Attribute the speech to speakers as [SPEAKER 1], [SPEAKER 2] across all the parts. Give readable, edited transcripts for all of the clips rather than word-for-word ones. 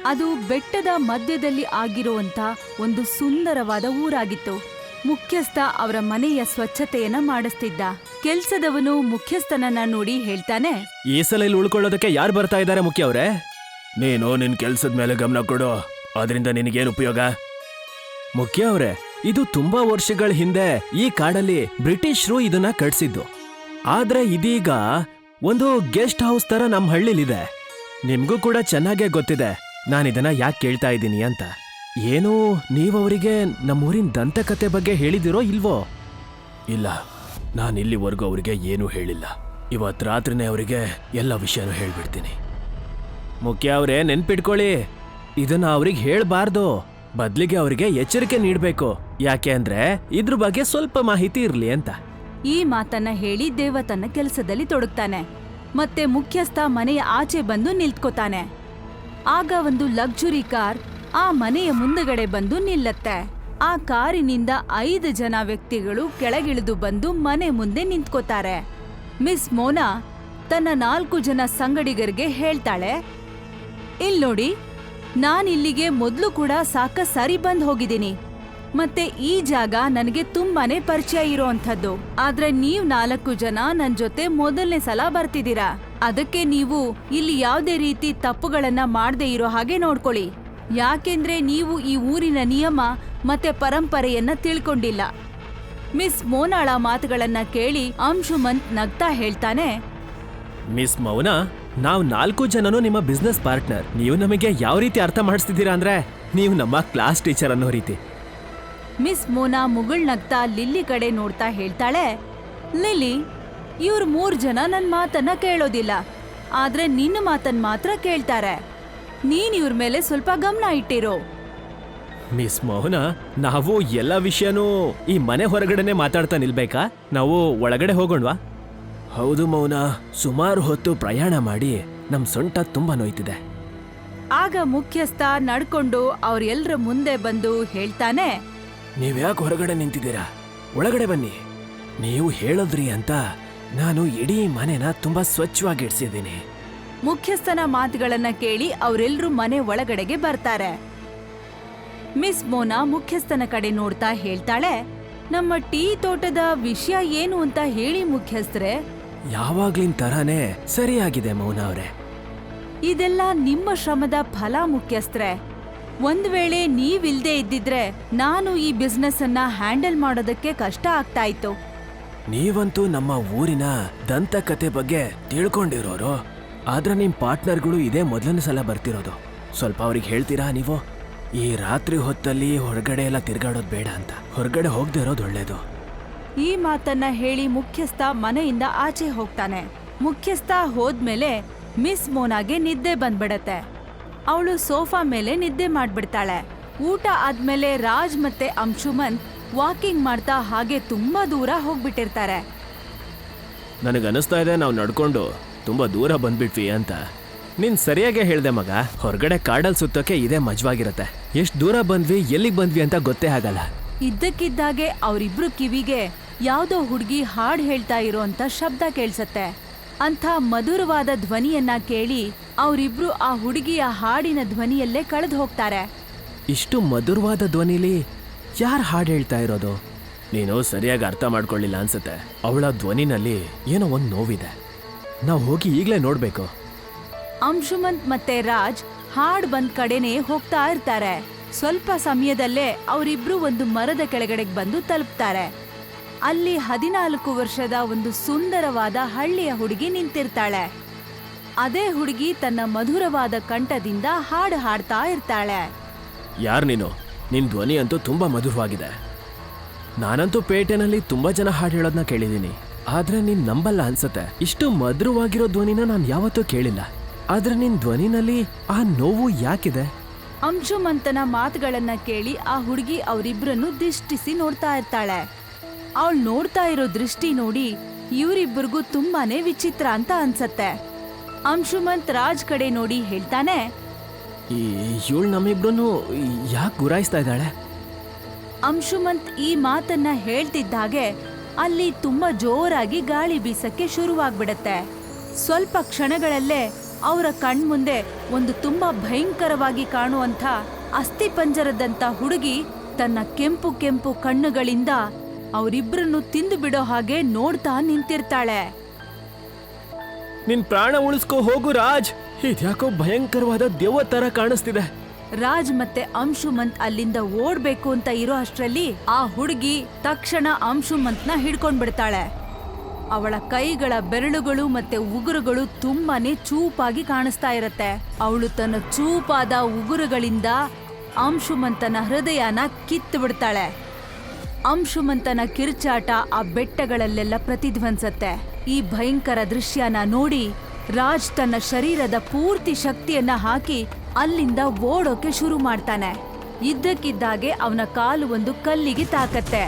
[SPEAKER 1] ಅದು ಬೆಟ್ಟದ ಮಧ್ಯದಲ್ಲಿ ಆಗಿರುವಂತ ಒಂದು ಸುಂದರವಾದ ಊರಾಗಿತ್ತು. ಮುಖ್ಯಸ್ಥ ಅವರ ಮನೆಯ ಸ್ವಚ್ಛತೆಯನ್ನ ಮಾಡಿಸ್ತಿದ್ದ. ಕೆಲ್ಸದವನು ಮುಖ್ಯಸ್ಥನನ್ನ ನೋಡಿ ಹೇಳ್ತಾನೆ,
[SPEAKER 2] ಈ ಸಲ ಇಲ್ಲಿ ಉಳ್ಕೊಳ್ಳೋದಕ್ಕೆ ಯಾರು ಬರ್ತಾ ಇದ್ದಾರೆ ಮುಖ್ಯ ಅವ್ರೆ? ನೀನು ನಿನ್ ಕೆಲ್ಸದ ಮೇಲೆ ಗಮನ ಕೊಡು, ಅದರಿಂದ ನಿನಗೇನು ಉಪಯೋಗ? ಮುಖ್ಯ ಅವ್ರೆ, ಇದು ತುಂಬಾ ವರ್ಷಗಳ ಹಿಂದೆ ಈ ಕಾಡಲ್ಲಿ ಬ್ರಿಟಿಷರು ಇದನ್ನ ಕಟ್ಸಿದ್ದು. ಆದ್ರೆ ಇದೀಗ ಒಂದು ಗೆಸ್ಟ್ ಹೌಸ್ ತರ ನಮ್ ಹಳ್ಳಿಲಿದೆ. ನಿಮ್ಗೂ ಕೂಡ ಚೆನ್ನಾಗೇ ಗೊತ್ತಿದೆ ನಾನಿದನ್ನ ಯಾಕೆ ಕೇಳ್ತಾ ಇದ್ದೀನಿ ಅಂತ. ಏನು ನೀವವರಿಗೆ ನಮ್ಮೂರಿನ ದಂತಕತೆ ಬಗ್ಗೆ ಹೇಳಿದಿರೋ ಇಲ್ವೋ? ಇಲ್ಲ, ನಾನು ಇಲ್ಲಿವರೆಗೂ ಅವರಿಗೆ ಏನೂ ಹೇಳಿಲ್ಲ. ಇವತ್ತು ರಾತ್ರಿನೇ ಅವರಿಗೆ ಎಲ್ಲ ವಿಷಯನೂ ಹೇಳ್ಬಿಡ್ತೀನಿ. ಮುಖ್ಯ ಅವರೇ, ನೆನ್ಪಿಟ್ಕೊಳ್ಳಿ, ಇದನ್ನ ಅವ್ರಿಗೆ ಹೇಳ್ಬಾರ್ದು. ಬದ್ಲಿಗೆ ಅವರಿಗೆ ಎಚ್ಚರಿಕೆ ನೀಡ್ಬೇಕು. ಯಾಕೆ ಅಂದ್ರೆ ಇದ್ರ ಬಗ್ಗೆ ಸ್ವಲ್ಪ ಮಾಹಿತಿ ಇರ್ಲಿ ಅಂತ.
[SPEAKER 1] ಈ ಮಾತನ್ನ ಹೇಳಿ ದೇವ ತನ್ನ ಕೆಲಸದಲ್ಲಿ ತೊಡಗ್ತಾನೆ. ಮತ್ತೆ ಮುಖ್ಯಸ್ಥ ಮನೆಯ ಆಚೆ ಬಂದು ನಿಲ್ತ್ಕೋತಾನೆ. ಆಗ ಒಂದು ಲಕ್ಸುರಿ ಕಾರ್ ಆ ಮನೆಯ ಮುಂದಗಡೆ ಬಂದು ನಿಲ್ಲತ್ತೆ. ಆ ಕಾರಿನಿಂದ 5 ಜನ ವ್ಯಕ್ತಿಗಳು ಕೆಳಗಿಳಿದು ಬಂದು ಮನೆ ಮುಂದೆ ನಿಂತ್ಕೋತಾರೆ. ಮಿಸ್ ಮೋನಾ ತನ್ನ 4 ಜನ ಸಂಗಡಿಗರಿಗೆ ಹೇಳ್ತಾಳೆ, ಇಲ್ ನೋಡಿ, ನಾನಿಲ್ಲಿಗೆ ಮೊದ್ಲು ಕೂಡ ಸಾರಿ ಬಂದ್ ಹೋಗಿದ್ದೀನಿ. ಮತ್ತೆ ಈ ಜಾಗ ನನಗೆ ತುಂಬಾನೇ ಪರಿಚಯ ಇರೋಂಥದ್ದು. ಆದ್ರೆ ನೀವ್ 4 ಜನ ನನ್ ಜೊತೆ ಮೊದಲನೇ ಸಲ ಬರ್ತಿದ್ದೀರಾ. ಅದಕ್ಕೆ ನೀವು ಇಲ್ಲಿ ಯಾವುದೇ ರೀತಿ ತಪ್ಪುಗಳನ್ನ ಮಾಡದೇ ಇರೋ ಹಾಗೆ ನೋಡ್ಕೊಳ್ಳಿ. ಯಾಕೆಂದ್ರೆ ನೀವು ಈ ಊರಿನ ನಿಯಮ ಮತ್ತೆ ಪರಂಪರೆಯನ್ನ ತಿಳ್ಕೊಂಡಿಲ್ಲ. ಮಿಸ್ ಮೋನಾಳ ಮಾತುಗಳನ್ನ ಕೇಳಿ ಅಂಶುಮಂತ್ ನಗ್ತಾ ಹೇಳ್ತಾನೆ,
[SPEAKER 2] ಮಿಸ್ ಮೌನಾ, ನಾವು 4 ಜನನು ನಿಮ್ಮ ಬಿಸ್ನೆಸ್ ಪಾರ್ಟ್ನರ್. ನೀವು ನಮಗೆ ಯಾವ ರೀತಿ ಅರ್ಥ ಮಾಡಿಸ್ತಿದ್ದೀರಾ ಅಂದ್ರೆ ನೀವು ನಮ್ಮ ಕ್ಲಾಸ್ ಟೀಚರ್ ಅನ್ನೋ ರೀತಿ.
[SPEAKER 1] ಮಿಸ್ ಮೋನಾ ಮುಗುಳ್ನಗ್ತಾ ಲಿಲ್ಲಿ ಕಡೆ ನೋಡ್ತಾ ಹೇಳ್ತಾಳೆ, ಲಿಲ್ಲಿ, ಇವ್ರು 3 ಜನ ನನ್ ಮಾತನ್ನ ಕೇಳೋದಿಲ್ಲ, ಆದ್ರೆ ನಿನ್ನ ಮಾತನ್ನ ಮಾತ್ರ ಕೇಳ್ತಾರೆ. ನೀನ್ ಇವ್ರ ಮೇಲೆ ಸ್ವಲ್ಪ ಗಮನ ಇಟ್ಟಿರೋ.
[SPEAKER 2] ಮಿಸ್ ಮೋಹನ, ನಾವು ಎಲ್ಲ ವಿಷಯನೂ ಈ ಮನೆ ಹೊರಗಡೆನೆ ಮಾತಾಡ್ತಾ ನಿಲ್ಬೇಕಾ? ನಾವು ಒಳಗಡೆ ಹೋಗೋಣವಾ? ಹೌದು ಮೌನ, ಸುಮಾರು ಹೊತ್ತು ಪ್ರಯಾಣ ಮಾಡಿ ನಮ್ ಸೊಂಟ ತುಂಬಾ ನೋಯ್ತಿದೆ.
[SPEAKER 1] ಆಗ ಮುಖ್ಯಸ್ಥ ನಡ್ಕೊಂಡು ಅವ್ರೆಲ್ರ ಮುಂದೆ ಬಂದು ಹೇಳ್ತಾನೆ,
[SPEAKER 2] ನೀವ್ಯಾಕೆ ಹೊರಗಡೆ ನಿಂತಿದ್ದೀರಾ? ಒಳಗಡೆ ಬನ್ನಿ. ನೀವು ಹೇಳಿದ್ರಿ ಅಂತ ನಾನು ಇಡೀ ಮನೆನ ತುಂಬಾ ಸ್ವಚ್ಛವಾಗಿ ಇಡ್ಸಿದ್ದೀನಿ.
[SPEAKER 1] ಮುಖ್ಯಸ್ಥನ ಮಾತುಗಳನ್ನ ಕೇಳಿ ಅವರೆಲ್ಲರೂ ಮನೆ ಒಳಗಡೆಗೆ ಬರ್ತಾರೆ. ಮಿಸ್ ಮೋನಾ ಮುಖ್ಯಸ್ಥನ ಕಡೆ ನೋಡ್ತಾ ಹೇಳ್ತಾಳೆ, ನಮ್ಮ ಟೀ ತೋಟದ ವಿಷಯ ಏನು ಅಂತ ಹೇಳಿ ಮುಖ್ಯಸ್ಥರೇ.
[SPEAKER 2] ಯಾವಾಗ್ಲಿನ ತರಾನೇ ಸರಿಯಾಗಿದೆ ಮೌನ ಅವರೇ.
[SPEAKER 1] ಇದೆಲ್ಲ ನಿಮ್ಮ ಶ್ರಮದ ಫಲ ಮುಖ್ಯಸ್ಥರೇ. ಒಂದ್ ವೇಳೆ ನೀವಿಲ್ದೇ ಇದ್ದಿದ್ರೆ ನಾನು ಈ ಬಿಸ್ನೆಸ್ ಅನ್ನ ಹ್ಯಾಂಡಲ್ ಮಾಡೋದಕ್ಕೆ ಕಷ್ಟ ಆಗ್ತಾ ಇತ್ತು.
[SPEAKER 2] ನೀವಂತೂ ನಮ್ಮ ಊರಿನ ದಂತಕತೆ ಬಗ್ಗೆ ತಿಳ್ಕೊಂಡಿರೋರು. ಆದ್ರೆ ನಿಮ್ ಪಾರ್ಟ್ನರ್ಗಳು ಇದೇ ಮೊದಲನೇ ಸಲ ಬರ್ತಿರೋದು. ಸ್ವಲ್ಪ ಅವ್ರಿಗೆ ಹೇಳ್ತೀರಾ ನೀವು? ಈ ರಾತ್ರಿ ಹೊತ್ತಲ್ಲಿ ಹೊರಗಡೆ ಎಲ್ಲ ತಿರ್ಗಾಡೋದು ಬೇಡ ಅಂತ. ಹೊರಗಡೆ ಹೋಗದೆ ಇರೋದು ಒಳ್ಳೇದು.
[SPEAKER 1] ಈ ಮಾತನ್ನ ಹೇಳಿ ಮುಖ್ಯಸ್ಥ ಮನೆಯಿಂದ ಆಚೆ ಹೋಗ್ತಾನೆ. ಮುಖ್ಯಸ್ಥ ಹೋದ್ಮೇಲೆ ಮಿಸ್ ಮೋನಾಗೆ ನಿದ್ದೆ ಬಂದ್ಬಿಡತ್ತೆ. ಅವಳು ಸೋಫಾ ಮೇಲೆ ನಿದ್ದೆ ಮಾಡ್ಬಿಡ್ತಾಳೆ. ಊಟ ಆದ್ಮೇಲೆ ರಾಜ್ ಮತ್ತೆ ಅಂಶುಮನ್ ವಾಕಿಂಗ್ ಮಾಡ್ತಾ ಹಾಗೆ ತುಂಬಾ ದೂರ ಹೋಗ್ಬಿಟ್ಟಿರ್ತಾರೆ.
[SPEAKER 2] ನನಗನ್ನಿಸ್ತಾ ಇದೆ ನಾವು ನಡ್ಕೊಂಡು ತುಂಬಾ ದೂರ ಬಂದ್ಬಿಟ್ವಿ ಅಂತ. ನೀನ್ ಸರಿಯಾಗೇ ಹೇಳ್ದೆ ಮಗ. ಹೊರಗಡೆ ಕಾಡಲ್ ಸುತ್ತೋಕೆ ಇದೇ ಮಜವಾಗಿರತ್ತೆ. ಎಷ್ಟ್ ದೂರ ಬಂದ್ವಿ, ಎಲ್ಲಿಗೆ ಬಂದ್ವಿ ಅಂತ ಗೊತ್ತೇ ಆಗಲ್ಲ.
[SPEAKER 1] ಇದ್ದಕ್ಕಿದ್ದಾಗೆ ಅವರಿಬ್ರು ಕಿವಿಗೆ ಯಾವ್ದೋ ಹುಡುಗಿ ಹಾಡ್ ಹೇಳ್ತಾ ಇರೋಂತ ಶಬ್ದ ಕೇಳ್ಸತ್ತೆ. ಅಂಥ ಮಧುರವಾದ ಧ್ವನಿಯನ್ನ ಕೇಳಿ ಅವರಿಬ್ರು ಆ ಹುಡುಗಿಯ ಹಾಡಿನ ಧ್ವನಿಯಲ್ಲೇ ಕಳೆದು ಹೋಗ್ತಾರೆ.
[SPEAKER 2] ಇಷ್ಟು ಮಧುರವಾದ ಧ್ವನಿಲಿ ಯಾರು ಹಾಡು ಹೇಳ್ತಾ ಇರೋದು? ನೀನು ಸರಿಯಾಗಿ ಅರ್ಥ ಮಾಡ್ಕೊಳ್ಳಿಲ್ಲ ಅನ್ಸುತ್ತೆ. ಅವಳ ಧ್ವನಿನಲ್ಲಿ ಏನೋ ಒಂದು ನೋವಿದೆ. ನಾವು ಹೋಗಿ ಈಗಲೇ ನೋಡ್ಬೇಕು.
[SPEAKER 1] ಅಂಶುಮಂತ್ ಮತ್ತೆ ರಾಜ್ ಹಾಡ್ ಬಂದ್ ಕಡೆನೆ ಹೋಗ್ತಾ ಇರ್ತಾರೆ. ಸ್ವಲ್ಪ ಸಮಯದಲ್ಲೇ ಅವರಿಬ್ರು ಒಂದು ಮರದ ಕೆಳಗಡೆಗೆ ಬಂದು ತಲುಪ್ತಾರೆ. ಅಲ್ಲಿ 14 ವರ್ಷದ ಒಂದು ಸುಂದರವಾದ ಹಳ್ಳಿಯ ಹುಡುಗಿ ನಿಂತಿರ್ತಾಳೆ. ಅದೇ ಹುಡುಗಿ ತನ್ನ ಮಧುರವಾದ ಕಂಠದಿಂದ ಹಾಡು ಹಾಡ್ತಾ ಇರ್ತಾಳೆ.
[SPEAKER 2] ಯಾರು ನೀನು? ನಿನ್ ಧ್ವನಿ ಅಂತೂ ತುಂಬಾ ಮಧುರವಾಗಿದೆ. ನಾನಂತೂ ಪೇಟೆನಲ್ಲಿ ತುಂಬಾ ಜನ ಹಾಡು ಹೇಳೋದನ್ನ ಕೇಳಿದೀನಿ, ಆದ್ರೆ ನೀನ್ ನಂಬಲ್ಲ ಅನ್ಸತ್ತೆ. ಇಷ್ಟು ಮಧುರವಾಗಿರೋ ಧ್ವನಿನ ನಾನು ಯಾವತ್ತೂ ಕೇಳಿಲ್ಲ. ಆದ್ರೆ ನಿನ್ ಧ್ವನಿನಲ್ಲಿ ಆ ನೋವು ಯಾಕಿದೆ?
[SPEAKER 1] ಅಂಶುಮಂತನ ಮಾತುಗಳನ್ನ ಕೇಳಿ ಆ ಹುಡುಗಿ ಅವರಿಬ್ರನ್ನು ದಿಷ್ಟಿಸಿ ನೋಡ್ತಾ ಇರ್ತಾಳೆ. ಅವಳು ನೋಡ್ತಾ ಇರೋ ದೃಷ್ಟಿ ನೋಡಿ ಇವರಿಬ್ಬರಿಗೂ ತುಂಬಾನೇ ವಿಚಿತ್ರ ಅಂತ ಅನ್ಸತ್ತೆ. ಅಂಶುಮಂತ್ ರಾಜ್ ಕಡೆ ನೋಡಿ ಹೇಳ್ತಾನೆ,
[SPEAKER 2] ಇವಳು ನಮ್ಮಿಬ್ರು ಯಾಕೆ ಗುರಾಯಿಸ್ತಾ ಇದ್ದಾಳೆ?
[SPEAKER 1] ಅಂಶುಮಂತ್ ಈ ಮಾತನ್ನ ಹೇಳ್ತಿದ್ದಾಗೆ ಅಲ್ಲಿ ತುಂಬಾ ಜೋರಾಗಿ ಗಾಳಿ ಬೀಸಕ್ಕೆ ಶುರುವಾಗ್ಬಿಡತ್ತೆ. ಸ್ವಲ್ಪ ಕ್ಷಣಗಳಲ್ಲೇ ಅವರ ಕಣ್ಮುಂದೆ ಒಂದು ತುಂಬಾ ಭಯಂಕರವಾಗಿ ಕಾಣುವಂಥ ಅಸ್ಥಿಪಂಜರದಂತ ಹುಡುಗಿ ತನ್ನ ಕೆಂಪು ಕೆಂಪು ಕಣ್ಣುಗಳಿಂದ ಅವರಿಬ್ಬರನ್ನು ತಿಂದು ಬಿಡೋ ಹಾಗೆ ನೋಡ್ತಾ ನಿಂತಿರ್ತಾಳೆ.
[SPEAKER 2] ನಿನ್ ಪ್ರಾಣ ಉಳಿಸ್ಕೋ ಹೋಗು ರಾಜ್, ಇದ್ಯಾಕೋ ಭಯಂಕರವಾದ ದೆವ್ವ ತರ ಕಾಣಿಸ್ತಿದೆ.
[SPEAKER 1] ರಾಜ್ ಮತ್ತೆ ಅಂಶುಮಂತ್ ಅಲ್ಲಿಂದ ಓಡ್ಬೇಕು ಅಂತ ಇರೋ ಅಷ್ಟ್ರಲ್ಲಿ ಆ ಹುಡುಗಿ ತಕ್ಷಣ ಅಂಶುಮಂತ್ನ ಹಿಡ್ಕೊಂಡ್ಬಿಡ್ತಾಳೆ. ಅವಳ ಕೈಗಳ ಬೆರಳುಗಳು ಮತ್ತೆ ಉಗುರುಗಳು ತುಂಬಾನೇ ಚೂಪಾಗಿ ಕಾಣಿಸ್ತಾ ಇರತ್ತೆ. ಅವಳು ತನ್ನ ಚೂಪಾದ ಉಗುರುಗಳಿಂದ ಅಂಶುಮಂತನ ಹೃದಯನ ಕಿತ್ತು ಬಿಡ್ತಾಳೆ. ಅಂಶುಮಂತನ ಕಿರ್ಚಾಟ ಆ ಬೆಟ್ಟಗಳಲ್ಲೆಲ್ಲ ಪ್ರತಿಧ್ವನಿಸತ್ತೆ. ಈ ಭಯಂಕರ ದೃಶ್ಯನ ನೋಡಿ ರಾಜ್ ತನ್ನ ಶರೀರದ ಪೂರ್ತಿ ಶಕ್ತಿಯನ್ನ ಹಾಕಿ ಅಲ್ಲಿಂದ ಓಡೋಕೆ ಶುರು ಮಾಡ್ತಾನೆ. ಇದ್ದಕ್ಕಿದ್ದಾಗೆ ಅವನ ಕಾಲು ಒಂದು ಕಲ್ಲಿಗೆ ತಾಕತ್ತೆ.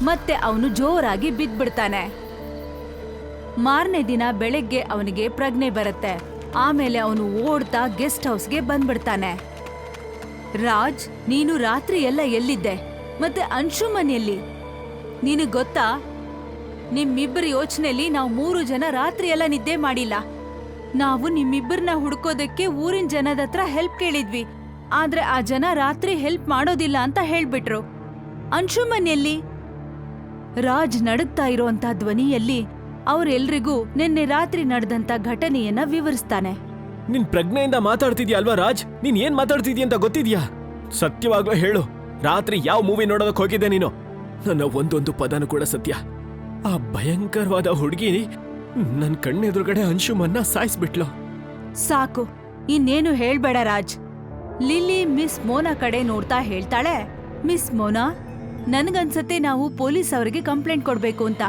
[SPEAKER 1] ಮತ್ತೆ ಅವನು ಜೋರಾಗಿ ಬಿದ್ಬಿಡ್ತಾನೆ. ಮಾರನೇ ದಿನ ಬೆಳಗ್ಗೆ ಅವನಿಗೆ ಪ್ರಜ್ಞೆ ಬರುತ್ತೆ. ಆಮೇಲೆ ಅವನು ಓಡ್ತಾ ಗೆಸ್ಟ್ ಹೌಸ್ಗೆ ಬಂದ್ಬಿಡ್ತಾನೆ. ರಾಜ್, ನೀನು ರಾತ್ರಿ ಎಲ್ಲ ಎಲ್ಲಿದ್ದೆ? ಮತ್ತೆ ಅಂಶುಮನ್ ಎಲ್ಲಿ? ನಿನಗ್ ಗೊತ್ತಾ, ನಿಮ್ಮಿಬ್ಬರ ಯೋಚನೆಯಲ್ಲಿ ನಾವು 3 ಜನ ರಾತ್ರಿ ಎಲ್ಲ ನಿದ್ದೆ ಮಾಡಿಲ್ಲ. ನಾವು ನಿಮ್ಮಿಬ್ಬರನ್ನ ಹುಡ್ಕೋದಕ್ಕೆ ಊರಿನ ಜನದ ಹತ್ರ ಹೆಲ್ಪ್ ಕೇಳಿದ್ವಿ. ಆದ್ರೆ ಆ ಜನ ರಾತ್ರಿ ಹೆಲ್ಪ್ ಮಾಡೋದಿಲ್ಲ ಅಂತ ಹೇಳ್ಬಿಟ್ರು. ಅಂಶುಮನ್ ಎಲ್ಲಿ? ರಾಜ್ ನಡುಗ್ತಾ ಇರೋಂತ ಧ್ವನಿಯಲ್ಲಿ ಅವ್ರೆಲ್ರಿಗೂ ನಿನ್ನೆ ರಾತ್ರಿ ನಡೆದಂತ ಘಟನೆಯನ್ನ ವಿವರಿಸ್ತಾನೆ.
[SPEAKER 2] ನಿನ್ ಪ್ರಜ್ಞೆಯಿಂದ ಮಾತಾಡ್ತಿದ್ಯಾ ಅಲ್ವಾ ರಾಜ್? ನೀನ್ ಏನ್ ಮಾತಾಡ್ತಿದ್ಯಾ ಅಂತ ಗೊತ್ತಿದ್ಯಾ? ಸತ್ಯವಾಗ್ಲೂ ಹೇಳು, ರಾತ್ರಿ ಯಾವ ಮೂವಿ ನೋಡೋದಕ್ ಹೋಗಿದ್ದೆ ನೀನು? ನನ್ನ ಒಂದೊಂದು ಪದನೂ ಕೂಡ ಸತ್ಯ. ಆ ಭಯಂಕರವಾದ ಹುಡುಗಿ ನನ್ ಕಣ್ಣೆದುರುಗಡೆ ಅಂಶುಮನ್ನ ಸಾಯಿಸ್ಬಿಟ್ಲು.
[SPEAKER 1] ಸಾಕು, ಇನ್ನೇನು ಹೇಳ್ಬೇಡ ರಾಜ್. ಲಿಲ್ಲಿ ಮಿಸ್ ಮೋನಾ ಕಡೆ ನೋಡ್ತಾ ಹೇಳ್ತಾಳೆ, ಮಿಸ್ ಮೋನಾ, ನನ್ಗನ್ಸತ್ತೆ ನಾವು ಪೊಲೀಸ್ ಅವರಿಗೆ ಕಂಪ್ಲೇಂಟ್ ಕೊಡ್ಬೇಕು ಅಂತ.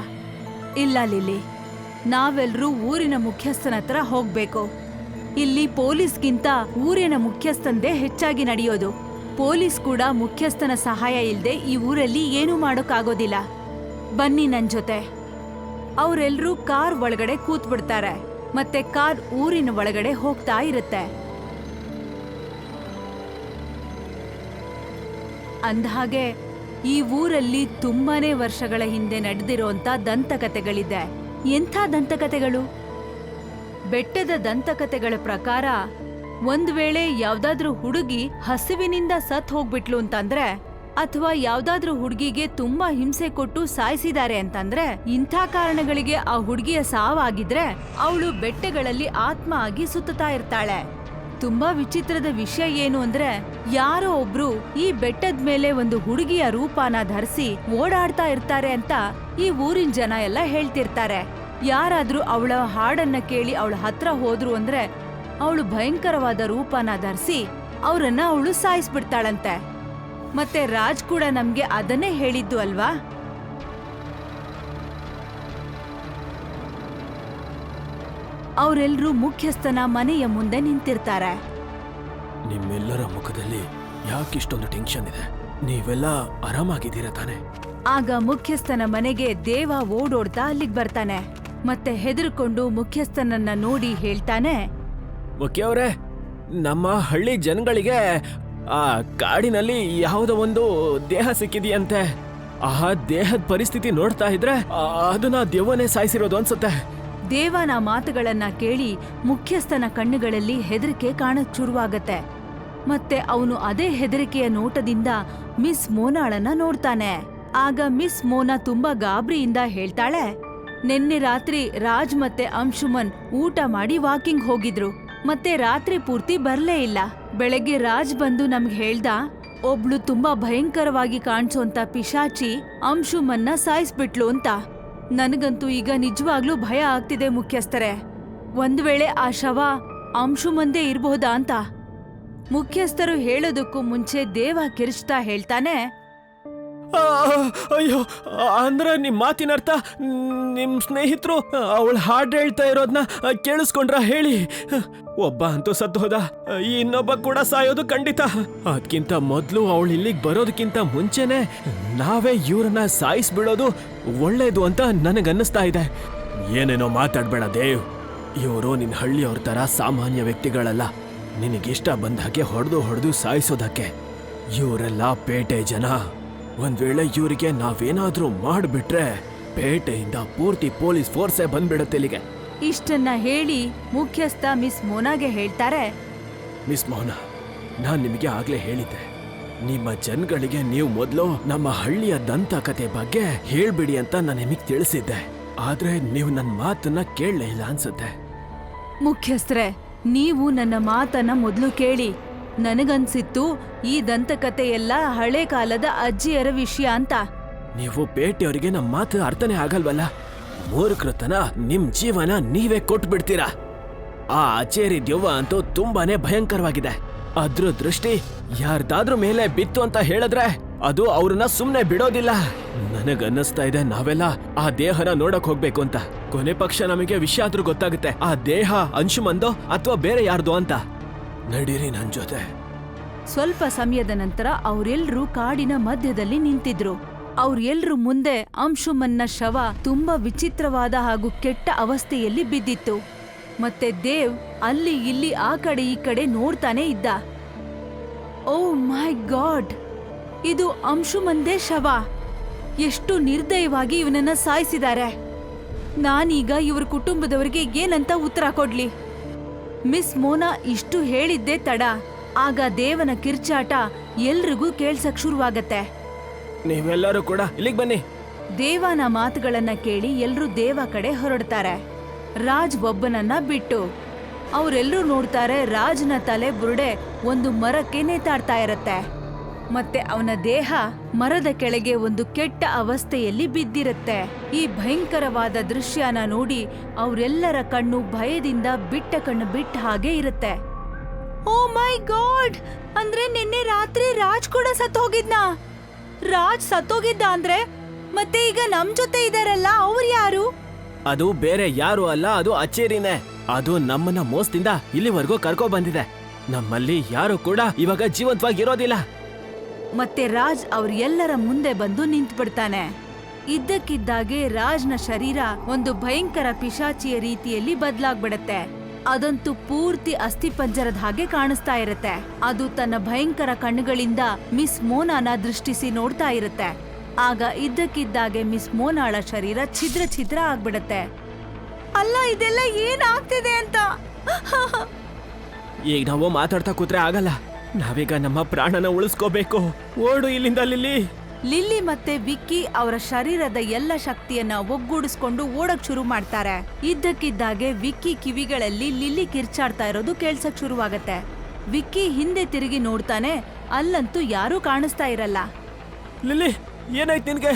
[SPEAKER 1] ಇಲ್ಲ ಲಿಲ್ಲಿ, ನಾವೆಲ್ರೂ ಊರಿನ ಮುಖ್ಯಸ್ಥನ ಹತ್ರ ಹೋಗ್ಬೇಕು. ಇಲ್ಲಿ ಪೊಲೀಸ್ಗಿಂತ ಊರಿನ ಮುಖ್ಯಸ್ಥಂದೇ ಹೆಚ್ಚಾಗಿ ನಡೆಯೋದು. ಪೊಲೀಸ್ ಕೂಡ ಮುಖ್ಯಸ್ಥನ ಸಹಾಯ ಇಲ್ದೆ ಈ ಊರಲ್ಲಿ ಏನೂ ಮಾಡೋಕ್ಕಾಗೋದಿಲ್ಲ. ಬನ್ನಿ ನನ್ ಜೊತೆ. ಅವರೆಲ್ಲರೂ ಕಾರ್ ಒಳಗಡೆ ಕೂತ್ಬಿಡ್ತಾರೆ. ಮತ್ತೆ ಕಾರ್ ಊರಿನ ಒಳಗಡೆ ಹೋಗ್ತಾ ಇರುತ್ತೆ. ಅಂದಹಾಗೆ ಈ ಊರಲ್ಲಿ ತುಂಬಾನೇ ವರ್ಷಗಳ ಹಿಂದೆ ನಡೆದಿರೋಂಥ ದಂತಕಥೆಗಳಿದೆ. ಎಂಥ ದಂತಕಥೆಗಳು? ಬೆಟ್ಟದ ದಂತಕಥೆಗಳ ಪ್ರಕಾರ ಒಂದ್ ವೇಳೆ ಯಾವ್ದಾದ್ರೂ ಹುಡುಗಿ ಹಸಿವಿನಿಂದ ಸತ್ ಹೋಗ್ಬಿಟ್ಲು ಅಂತಂದ್ರೆ, ಅಥವಾ ಯಾವ್ದಾದ್ರೂ ಹುಡುಗಿಗೆ ತುಂಬಾ ಹಿಂಸೆ ಕೊಟ್ಟು ಸಾಯಿಸಿದ್ದಾರೆ ಅಂತಂದ್ರೆ, ಇಂಥ ಕಾರಣಗಳಿಗೆ ಆ ಹುಡುಗಿಯ ಸಾವಾಗಿದ್ರೆ ಅವಳು ಬೆಟ್ಟಗಳಲ್ಲಿ ಆತ್ಮ ಆಗಿ ಸುತ್ತಾ ಇರ್ತಾಳೆ. ತುಂಬಾ ವಿಚಿತ್ರದ ವಿಷಯ ಏನು ಅಂದ್ರೆ, ಯಾರೋ ಒಬ್ರು ಈ ಬೆಟ್ಟದ ಮೇಲೆ ಒಂದು ಹುಡುಗಿಯ ರೂಪನ ಧರಿಸಿ ಓಡಾಡ್ತಾ ಇರ್ತಾರೆ ಅಂತ ಈ ಊರಿನ ಜನ ಎಲ್ಲ ಹೇಳ್ತಿರ್ತಾರೆ. ಯಾರಾದ್ರೂ ಅವಳ ಹಾಡನ್ನ ಕೇಳಿ ಅವಳ ಹತ್ರ ಹೋದ್ರು ಅಂದ್ರೆ ಅವಳು ಭಯಂಕರವಾದ ರೂಪನ ಧರಿಸಿ ಅವರನ್ನ ಅವಳು ಸಾಯಿಸ್ಬಿಡ್ತಾಳಂತೆ. ಮತ್ತೆ ರಾಜ್ ಕೂಡ ನಮ್ಗೆ ಅದನ್ನೇ ಹೇಳಿದ್ದು ಅಲ್ವಾ? ಅವರೆಲ್ಲರೂ ಮುಖ್ಯಸ್ಥನ ಮನೆಯ ಮುಂದೆ ನಿಂತಿರ್ತಾರೆ.
[SPEAKER 2] ನಿಮ್ಮೆಲ್ಲರ ಮುಖದಲ್ಲಿ ಯಾಕಿಷ್ಟೊಂದು ಟೆನ್ಷನ್ ಇದೆ? ನೀವೆಲ್ಲ ಆರಾಮಾಗಿದ್ದೀರಾ ತಾನೆ?
[SPEAKER 1] ಆಗ ಮುಖ್ಯಸ್ಥನ ಮನೆಗೆ ದೇವ ಓಡೋಡ್ತಾ ಅಲ್ಲಿಗೆ ಬರ್ತಾನೆ. ಮತ್ತೆ ಹೆದರ್ಕೊಂಡು ಮುಖ್ಯಸ್ಥನನ್ನ ನೋಡಿ ಹೇಳ್ತಾನೆ,
[SPEAKER 2] ಮುಖ್ಯವ್ರೆ, ನಮ್ಮ ಹಳ್ಳಿ ಜನಗಳಿಗೆ ಆ ಕಾಡಿನಲ್ಲಿ ಯಾವುದೋ ಒಂದು ದೇಹ ಸಿಕ್ಕಿದೆಯಂತೆ. ಆ ದೇಹದ ಪರಿಸ್ಥಿತಿ ನೋಡ್ತಾ ಇದ್ರೆ ಅದನ್ನ ದೆವ್ವನೇ ಸಾಯಿಸಿರೋದು ಅನ್ಸುತ್ತೆ.
[SPEAKER 1] ದೇವನ ಮಾತುಗಳನ್ನ ಕೇಳಿ ಮುಖ್ಯಸ್ಥನ ಕಣ್ಣುಗಳಲ್ಲಿ ಹೆದರಿಕೆ ಕಾಣಕ್ ಶುರುವಾಗತ್ತೆ. ಮತ್ತೆ ಅವನು ಅದೇ ಹೆದರಿಕೆಯ ನೋಟದಿಂದ ಮಿಸ್ ಮೋನಾಳನ್ನ ನೋಡ್ತಾನೆ. ಆಗ ಮಿಸ್ ಮೋನಾ ತುಂಬಾ ಗಾಬರಿಯಿಂದ ಹೇಳ್ತಾಳೆ, ನಿನ್ನೆ ರಾತ್ರಿ ರಾಜ್ ಮತ್ತೆ ಅಂಶುಮನ್ ಊಟ ಮಾಡಿ ವಾಕಿಂಗ್ ಹೋಗಿದ್ರು. ಮತ್ತೆ ರಾತ್ರಿ ಪೂರ್ತಿ ಬರ್ಲೇ ಇಲ್ಲ. ಬೆಳಗ್ಗೆ ರಾಜ್ ಬಂದು ನಮ್ಗೆ ಹೇಳ್ದ, ಒಬ್ಳು ತುಂಬಾ ಭಯಂಕರವಾಗಿ ಕಾಣಿಸೋಂತ ಪಿಶಾಚಿ ಅಂಶುಮನ್ನ ಸಾಯಿಸ್ಬಿಟ್ಲು ಅಂತ. ನನಗಂತೂ ಈಗ ನಿಜವಾಗ್ಲೂ ಭಯ ಆಗ್ತಿದೆ ಮುಖ್ಯಸ್ಥರೇ. ಒಂದ್ ವೇಳೆ ಆ ಶವ ಅಂಶುಮಂದೇ ಇರ್ಬಹುದಾ ಅಂತ. ಮುಖ್ಯಸ್ಥರು ಹೇಳೋದಕ್ಕೂ ಮುಂಚೆ ದೇವ ಕಿರ್ಚ್ತಾ ಹೇಳ್ತಾನೆ,
[SPEAKER 2] ಅಯ್ಯೋ, ಅಂದ್ರೆ ನಿಮ್ ಮಾತಿನರ್ಥ ನಿಮ್ ಸ್ನೇಹಿತರು ಅವಳು ಹಾಡು ಹೇಳ್ತಾ ಇರೋದನ್ನ ಕೇಳಿಸ್ಕೊಂಡ್ರ ಹೇಳಿ? ಒಬ್ಬ ಅಂತೂ ಸತ್ತು ಹೋದ, ಇನ್ನೊಬ್ಬ ಕೂಡ ಸಾಯೋದು ಖಂಡಿತ. ಅದಕ್ಕಿಂತ ಮೊದ್ಲು ಅವಳು ಇಲ್ಲಿಗೆ ಬರೋದಕ್ಕಿಂತ ಮುಂಚೆನೆ ನಾವೇ ಇವ್ರನ್ನ ಸಾಯಿಸ್ಬಿಡೋದು ಒಳ್ಳೇದು ಅಂತ ನನಗನ್ನಿಸ್ತಾ ಇದೆ. ಏನೇನೋ ಮಾತಾಡ್ಬೇಡ ದೇವ್, ಇವರು ನಿನ್ನ ಹಳ್ಳಿಯವ್ರ ತರ ಸಾಮಾನ್ಯ ವ್ಯಕ್ತಿಗಳಲ್ಲ. ನಿನಗಿಷ್ಟ ಬಂದ ಹಾಗೆ ಹೊಡೆದು ಸಾಯಿಸೋದಕ್ಕೆ. ಇವರೆಲ್ಲ ಪೇಟೆ ಜನ. ಒಂದ್ ವೇಳೆ ಇವರಿಗೆ ನಾವೇನಾದ್ರೂ ಮಾಡ್ಬಿಟ್ರೆ ಪೇಟೆಯಿಂದ ಪೂರ್ತಿ ಪೊಲೀಸ್ ಫೋರ್ಸೇ ಬಂದ್ಬಿಡತ್ತೆ ಇಲ್ಲಿಗೆ.
[SPEAKER 1] ಇಷ್ಟನ್ನ ಹೇಳಿ ಮುಖ್ಯಸ್ಥ ಮಿಸ್ ಮೋನಾಗೆ ಹೇಳ್ತಾರೆ,
[SPEAKER 2] ಮಿಸ್ ಮೋನಾ, ನಾನ್ ನಿಮಗೆ ಆಗ್ಲೇ ಹೇಳಿದ್ದೆ, ನಿಮ್ಮ ಜನಗಳಿಗೆ ನೀವು ಮೊದಲು ನಮ್ಮ ಹಳ್ಳಿಯ ದಂತಕತೆ ಬಗ್ಗೆ ಹೇಳ್ಬಿಡಿ ಅಂತ ನಾನು ನಿಮಗೆ ತಿಳಿಸಿದ್ದೆ. ಆದ್ರೆ ನೀವು ನನ್ನ ಮಾತನ್ನ ಕೇಳಲೇ ಇಲ್ಲ ಅನ್ಸುತ್ತೆ.
[SPEAKER 1] ಮುಖ್ಯಸ್ಥರೇ, ನೀವು ನನ್ನ ಮಾತನ್ನ ಮೊದಲು ಕೇಳಿ. ನನಗನ್ಸಿತ್ತು ಈ ದಂತಕತೆ ಎಲ್ಲ ಹಳೆ ಕಾಲದ ಅಜ್ಜಿಯರ ವಿಷಯ ಅಂತ.
[SPEAKER 2] ನೀವು ಪೇಟೆಯವರಿಗೆ ನಮ್ಮ ಮಾತು ಅರ್ಥನೇ ಆಗಲ್ವಲ್ಲ. ಮೂರ್ಖತನ ನಿಮ್ ಜೀವನ ನೀವೇ ಕೊಟ್ಬಿಡ್ತೀರಾ. ಆ ಅಚೇರಿ ದೆವ್ವ ಅಂತೂ ತುಂಬಾನೇ ಭಯಂಕರವಾಗಿದೆ. ಅದ್ರ ದೃಷ್ಟಿ ಯಾರ್ದಾದ್ರೂ ಮೇಲೆ ಬಿತ್ತು ಅಂತ ಹೇಳಿದ್ರೆ ಅದು ಅವ್ರನ್ನ ಸುಮ್ನೆ ಬಿಡೋದಿಲ್ಲ. ನನಗನ್ನಿಸ್ತಾ ಇದೆ ನಾವೆಲ್ಲ ಆ ದೇಹನ ನೋಡಕ್ ಹೋಗ್ಬೇಕು ಅಂತ. ಕೊನೆ ಪಕ್ಷ ನಮಗೆ ವಿಷಯ ಆದ್ರೂ ಗೊತ್ತಾಗುತ್ತೆ ಆ ದೇಹ ಅಂಶುಮಂದೋ ಅಥವಾ ಬೇರೆ ಯಾರ್ದೋ ಅಂತ. ನಡೀರಿ ನನ್ ಜೊತೆ.
[SPEAKER 1] ಸ್ವಲ್ಪ ಸಮಯದ ನಂತರ ಅವ್ರೆಲ್ರೂ ಕಾಡಿನ ಮಧ್ಯದಲ್ಲಿ ನಿಂತಿದ್ರು. ಅವ್ರೆಲ್ರೂ ಮುಂದೆ ಅಂಶುಮನ್ನ ಶವ ತುಂಬಾ ವಿಚಿತ್ರವಾದ ಹಾಗೂ ಕೆಟ್ಟ ಅವಸ್ಥೆಯಲ್ಲಿ ಬಿದ್ದಿತ್ತು. ಮತ್ತೆ ದೇವ್ ಅಲ್ಲಿ ಇಲ್ಲಿ ಆ ಕಡೆ ಈ ಕಡೆ ನೋಡ್ತಾನೆ ಇದ್ದ. ಓ ಮೈ ಗಾಡ್, ಇದು ಅಂಶುಮಂದೇ ಶವ. ಎಷ್ಟು ನಿರ್ದಯವಾಗಿ ಇವನನ್ನ ಸಾಯಿಸಿದ್ದಾರೆ. ನಾನೀಗ ಇವ್ರ ಕುಟುಂಬದವರಿಗೆ ಏನಂತ ಉತ್ತರ ಕೊಡ್ಲಿ? ಮಿಸ್ ಮೋನಾ ಇಷ್ಟು ಹೇಳಿದ್ದೇ ತಡ. ಆಗ ದೇವನ ಕಿರ್ಚಾಟ ಎಲ್ರಿಗೂ ಕೇಳ್ಸಕ್ ಶುರುವಾಗತ್ತೆ.
[SPEAKER 2] ನೀವೆಲ್ಲರೂ ಕೂಡ ಇಲ್ಲಿಗೆ ಬನ್ನಿ.
[SPEAKER 1] ದೇವನ ಮಾತುಗಳನ್ನ ಕೇಳಿ ಎಲ್ರೂ ದೇವ ಕಡೆ ಹೊರಡ್ತಾರೆ, ರಾಜ್ ಒಬ್ಬನನ್ನ ಬಿಟ್ಟು. ಅವರೆಲ್ಲರೂ ನೋಡ್ತಾರೆ, ರಾಜ್ನ ತಲೆ ಬುರುಡೆ ಒಂದು ಮರಕ್ಕೆ ನೇತಾಡ್ತಾ ಇರತ್ತೆ. ಮತ್ತೆ ಅವನ ದೇಹ ಮರದ ಕೆಳಗೆ ಒಂದು ಕೆಟ್ಟ ಅವಸ್ಥೆಯಲ್ಲಿ ಬಿದ್ದಿರುತ್ತೆ. ಈ ಭಯಂಕರವಾದ ದೃಶ್ಯನ ನೋಡಿ ಅವರೆಲ್ಲರ ಕಣ್ಣು ಭಯದಿಂದ ಬಿಟ್ಟ ಕಣ್ಣು ಬಿಟ್ಟ ಹಾಗೆ ಇರುತ್ತೆ. ಓ ಮೈ ಗಾಡ್, ಅಂದ್ರೆ ನಿನ್ನೆ ರಾತ್ರಿ ರಾಜ್ ಕೂಡ ಸತ್ತೋಗಿದ್ನಾ? ರಾಜ್ ಸತ್ತೋಗಿದ್ದ ಅಂದ್ರೆ ಮತ್ತೆ ಈಗ ನಮ್ ಜೊತೆ ಇದಾರಲ್ಲ, ಅವ್ರು ಯಾರು?
[SPEAKER 2] ಅದು ಬೇರೆ ಯಾರು ಅಲ್ಲ, ಅದು ಅಚ್ಚೇರಿನೇ. ಅದು ನಮ್ಮನ್ನ ಮೋಸದಿಂದ ಇಲ್ಲಿವರೆಗೂ ಕರ್ಕೊ ಬಂದಿದೆ. ನಮ್ಮಲ್ಲಿ ಯಾರು ಕೂಡ ಇವಾಗ ಜೀವಂತವಾಗಿರೋದಿಲ್ಲ.
[SPEAKER 1] ಮತ್ತೆ ರಾಜ್ ಅವ್ರ ಎಲ್ಲರ ಮುಂದೆ ಬಂದು ನಿಂತ್ಬಿಡ್ತಾನೆ. ಇದ್ದಕ್ಕಿದ್ದಾಗೆ ರಾಜ್ನ ಶರೀರ ಒಂದು ಭಯಂಕರ ಪಿಶಾಚಿಯ ರೀತಿಯಲ್ಲಿ ಬದಲಾಗ್ಬಿಡತ್ತೆ. ಅದಂತೂ ಪೂರ್ತಿ ಅಸ್ಥಿಪಂಜರದ ಹಾಗೆ ಕಾಣಿಸ್ತಾ ಇರತ್ತೆ. ಅದು ತನ್ನ ಭಯಂಕರ ಕಣ್ಣುಗಳಿಂದ ಮಿಸ್ ಮೋನಾನ ದೃಷ್ಟಿಸಿ ನೋಡ್ತಾ ಇರುತ್ತೆ. ಆಗ ಇದ್ದಕ್ಕಿದ್ದಾಗೆ ಮಿಸ್ ಮೋನಾಳ ಶರೀರ ಛಿದ್ರ ಛಿದ್ರ ಆಗ್ಬಿಡತ್ತೆ. ಅಲ್ಲ, ಇದೆಲ್ಲ ಏನಾಗ್ತಿದೆ ಅಂತ.
[SPEAKER 2] ಈಗ ನಾವು ಮಾತಾಡ್ತಾ ಕೂತ್ರೆ ಆಗಲ್ಲ. ನಾವೀಗ ನಮ್ಮ ಪ್ರಾಣನ ಉಳಿಸ್ಕೋಬೇಕು. ಓಡು ಇಲ್ಲಿಂದ ಲಿಲ್ಲಿ.
[SPEAKER 1] ಲಿಲ್ಲಿ ಮತ್ತೆ ವಿಕ್ಕಿ ಅವರ ಶರೀರದ ಎಲ್ಲ ಶಕ್ತಿಯನ್ನ ಒಗ್ಗೂಡಿಸ್ಕೊಂಡು ಓಡಕ್ ಶುರು ಮಾಡ್ತಾರೆ. ಇದ್ದಕ್ಕಿದ್ದಾಗೆ ವಿಕ್ಕಿ ಕಿವಿಗಳಲ್ಲಿ ಲಿಲ್ಲಿ ಕಿರ್ಚಾಡ್ತಾ ಇರೋದು ಕೇಳ್ಸಕ್ ಶುರುವಾಗತ್ತೆ. ವಿಕ್ಕಿ ಹಿಂದೆ ತಿರುಗಿ ನೋಡ್ತಾನೆ, ಅಲ್ಲಂತೂ ಯಾರೂ ಕಾಣಿಸ್ತಾ ಇರಲ್ಲ.
[SPEAKER 2] ಲಿಲ್ಲಿ, ಏನಾಯ್ತು ನಿನ್ಗೆ?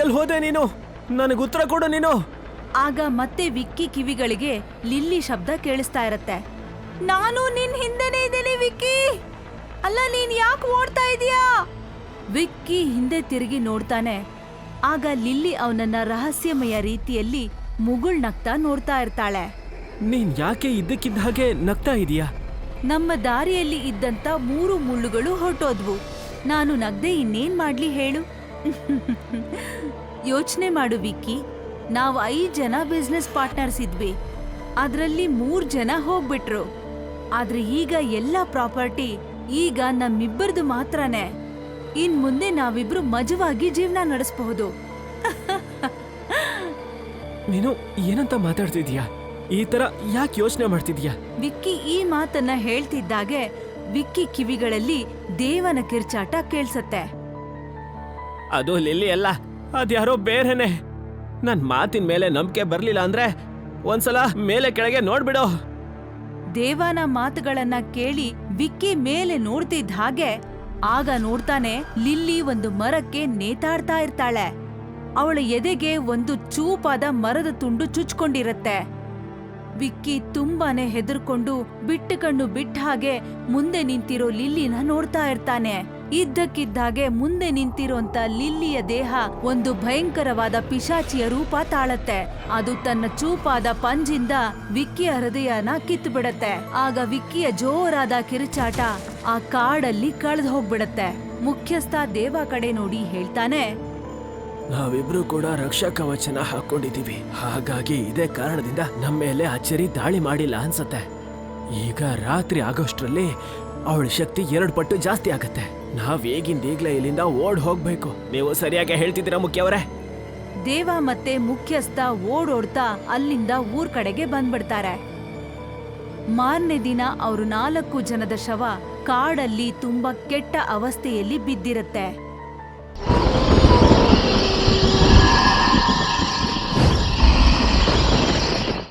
[SPEAKER 2] ಎಲ್ಲಿ ಹೋದೆ ನೀನು? ನನಗೆ ಉತ್ತರ ಕೊಡು ನೀನು.
[SPEAKER 1] ಆಗ ಮತ್ತೆ ವಿಕ್ಕಿ ಕಿವಿಗಳಿಗೆ ಲಿಲ್ಲಿ ಶಬ್ದ ಕೇಳಿಸ್ತಾ ಇರತ್ತೆ. ನಾನು ನಿನ್ ಹಿಂದೆನೇ ಇದ್ದೇನೆ ವಿಕ್ಕಿ. ಅಲ್ಲ, ನೀನ್ ಯಾಕೆ ಓಡ್ತಾ ಇದೀಯಾ? ವಿಕ್ಕಿ ಹಿಂದೆ ತಿರುಗಿ ನೋಡ್ತಾನೆ. ಆಗ ಲಿಲ್ಲಿ ಅವನನ್ನ ರಹಸ್ಯಮಯ ರೀತಿಯಲ್ಲಿ ಮುಗುಳ್ನಗ್ತಾ ನೋಡ್ತಾ ಇರ್ತಾಳೆ.
[SPEAKER 2] ನೀನ್ ಯಾಕೆ ಇದ್ದಕ್ಕಿದ್ದ ಹಾಗೆ ನಗ್ತಾ ಇದೀಯಾ?
[SPEAKER 1] ನಮ್ಮ ದಾರಿಯಲ್ಲಿ ಇದ್ದಂತ 3 ಮುಳ್ಳುಗಳು ಹೊರಟೋದ್ವು. ನಾನು ನಗ್ದೆ ಇನ್ನೇನ್ ಮಾಡ್ಲಿ ಹೇಳು? ಯೋಚನೆ ಮಾಡು ವಿಕ್ಕಿ, ನಾವು 5 ಜನ ಬಿಸ್ನೆಸ್ ಪಾರ್ಟ್ನರ್ಸ್ ಇದ್ವಿ. ಅದ್ರಲ್ಲಿ 3 ಜನ ಹೋಗ್ಬಿಟ್ರು. ಆದ್ರೆ ಈಗ ಎಲ್ಲ ಪ್ರಾಪರ್ಟಿ ಈಗ ನಮ್ಮಿಬ್ಬರದು ಮಾತ್ರನೇ. ಇನ್ ಮುಂದೆ ನಾವಿಬ್ರು ಮಜವಾಗಿ ಜೀವನ ನಡೆಸಬಹುದು.
[SPEAKER 2] ನೀನು ಏನಂತ ಮಾತಾಡ್ತಿದ್ಯಾ? ಈ ತರ ಯಾಕೆ ಯೋಚನೆ ಮಾಡ್ತಿದ್ಯಾ?
[SPEAKER 1] ವಿಕ್ಕಿ ಈ ಮಾತನ್ನ ಹೇಳ್ತಿದ್ದಾಗೆ ವಿಕ್ಕಿ ಕಿವಿಗಳಲ್ಲಿ ದೇವನ ಕಿರ್ಚಾಟ ಕೇಳ್ಸತ್ತೆ.
[SPEAKER 2] ಅದು ಲಿಲ್ಲಿ ಅಲ್ಲ, ಅದ್ಯಾರೋ ಬೇರೆನೆ. ನನ್ ಮಾತಿನ ಮೇಲೆ ನಂಬಿಕೆ ಬರ್ಲಿಲ್ಲ ಅಂದ್ರೆ ಒಂದ್ಸಲ ಮೇಲೆ ಕೆಳಗೆ ನೋಡ್ಬಿಡು.
[SPEAKER 1] ದೇವನ ಮಾತುಗಳನ್ನ ಕೇಳಿ ವಿಕ್ಕಿ ಮೇಲೆ ನೋಡ್ತಿದ್ದ ಹಾಗೆ ಆಗ ನೋಡ್ತಾನೆ, ಲಿಲ್ಲಿ ಒಂದು ಮರಕ್ಕೆ ನೇತಾಡ್ತಾ ಇರ್ತಾಳೆ. ಅವಳ ಎದೆಗೆ ಒಂದು ಚೂಪಾದ ಮರದ ತುಂಡು ಚುಚ್ಕೊಂಡಿರತ್ತೆ. ವಿಕ್ಕಿ ತುಂಬಾನೇ ಹೆದರ್ಕೊಂಡು ಬಿಟ್ಟ ಕಣ್ಣು ಬಿಟ್ಟ ಹಾಗೆ ಮುಂದೆ ನಿಂತಿರೋ ಲಿಲ್ಲಿನ ನೋಡ್ತಾ ಇರ್ತಾನೆ. ಇದ್ದಕ್ಕಿದ್ದಾಗೆ ಮುಂದೆ ನಿಂತಿರೋಂತ ಲಿಲ್ಲಿಯ ದೇಹ ಒಂದು ಭಯಂಕರವಾದ ಪಿಶಾಚಿಯ ರೂಪ ತಾಳತ್ತೆ. ಅದು ತನ್ನ ಚೂಪಾದ ಪಂಜಿಂದ ವಿಕ್ಕಿಯ ಹೃದಯನ ಕಿತ್ತು ಬಿಡತ್ತೆ. ಆಗ ವಿಕ್ಕಿಯ ಜೋರಾದ ಕಿರುಚಾಟ ಆ ಕಾಡಲ್ಲಿ ಕಳೆದು ಹೋಗ್ಬಿಡತ್ತೆ. ಮುಖ್ಯಸ್ಥ ದೇವ ಕಡೆ ನೋಡಿ ಹೇಳ್ತಾನೆ,
[SPEAKER 2] ನಾವಿಬ್ರು ಕೂಡ ರಕ್ಷಾ ಕವಚನ ಹಾಕೊಂಡಿದೀವಿ. ಹಾಗಾಗಿ ಇದೇ ಕಾರಣದಿಂದ ನಮ್ಮ ಮೇಲೆ ಅಚ್ಚರಿ ದಾಳಿ ಮಾಡಿಲ್ಲ ಅನ್ಸತ್ತೆ. ಈಗ ರಾತ್ರಿ ಆಗೋಷ್ಟ್ರಲ್ಲಿ ಅವಳ ಶಕ್ತಿ 2 ಪಟ್ಟು ಜಾಸ್ತಿ ಆಗತ್ತೆ. ನಾವ್ ಈಗಿಂದ ಈಗ್ಲೇ ಇಲ್ಲಿಂದ ಓಡ್ ಹೋಗ್ಬೇಕು. ನೀವು ಸರಿಯಾಗಿ ಹೇಳ್ತಿದ್ದೀರಾ ಮುಖ್ಯವರೇ.
[SPEAKER 1] ದೇವ ಮತ್ತೆ ಮುಖ್ಯಸ್ಥ ಓಡೋಡ್ತಾ ಅಲ್ಲಿಂದ ಊರ್ ಕಡೆಗೆ ಬಂದ್ಬಿಡ್ತಾರೆ. ಮಾರನೇ ದಿನ ಅವರು 4 ಜನದ ಶವ ಕಾಡಲ್ಲಿ ತುಂಬಾ ಕೆಟ್ಟ ಅವಸ್ಥೆಯಲ್ಲಿ ಬಿದ್ದಿರುತ್ತೆ.